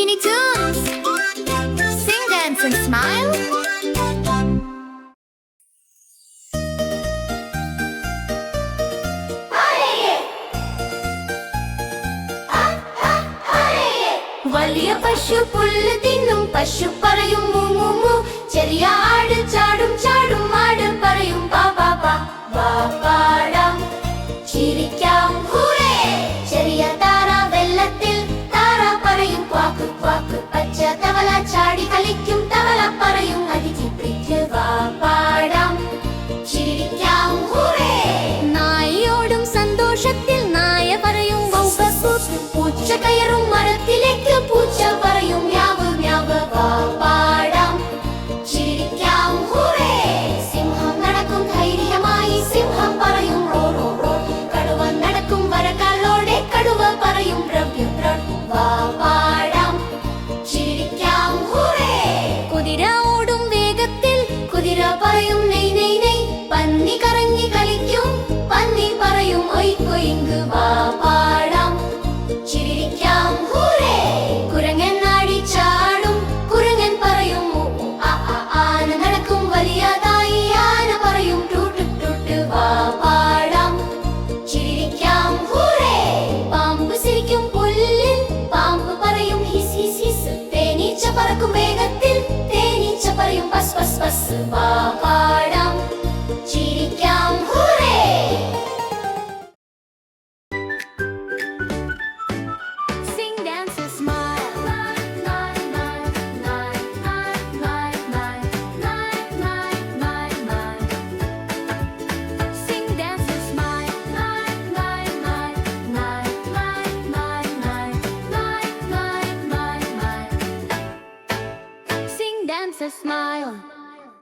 Teeny Toons. Sing, dance, and smile. വലിയ പശു പുല്ല് തിന്നും പശു പറയും മൂ മൂ മൂ. ചെറിയ ആട് ചാടും ചാടും ആട് പറയും പാ പാ പാ. വാ പാടാം ചിരിക്കാം ഹൂറേ. ചെറിയ താറ വെള്ളത്തിൽ താറ പറയും ക്വാക്ക് ക്വാക്ക്. പച്ച തവള ചാടി കളിക്കും തവള പറയും അതിഥി. വാ പാടാം ചിരിക്കാം ഹൂറേ. നായയോടും സന്തോഷത്തിൽ നായ പറയും ബൗ ബൗ ബൗ. പൂച്ച കയറും മരത്തിലേക്ക് പൂച്ച പറയും മ്യാവ് മ്യാവ്. വാ പാടാം ചിരിക്കാം ഹൂറേ. സിംഹം നടക്കും ധൈര്യമായി സിംഹം പറയും റോ റോ റോ. കടുവ നടക്കും വരകാലോടെ കടുവ പറയും ദ്രവ്യം ദ്രവ്യം. വാ പാടാം ചിരിക്കാം ഹൂറേ. കുതിര ഓടും വേഗത്തിൽ കുതിര പറയും നെയ് നെയ് നെയ്. പന്നി കറങ്ങി കളിക്കും പന്നി പറയും ഒയ് കൊയ്ങ്ക്. വാ പാടാം ചിരിക്കാം ഹൂറേ. കുരങ്ങൻ നാടി ചാടും കുരങ്ങൻ പറയും ഊ ഊ ആ ആ. ആന നടക്കും വലിയതായി ആന പറയും ടൂട്ട് ടൂട്ട്. വാ പാടാം ചിരിക്കാം ഹൂറേ. പാമ്പ് സിരിക്കും പുല്ലിൽ പാമ്പ് പറയും ഹിസ് ഹിസ് ഹിസ്. തേനീച്ച പറക്കും വേഗത്തിൽ തേനീച്ച പറയും പസ് പസ് പസ്. വാ പാടാം ചിരിക്കാം ഹൂറേ. Sing, dance, and smile. Sing, dance, and smile. Sing, dance, and smile.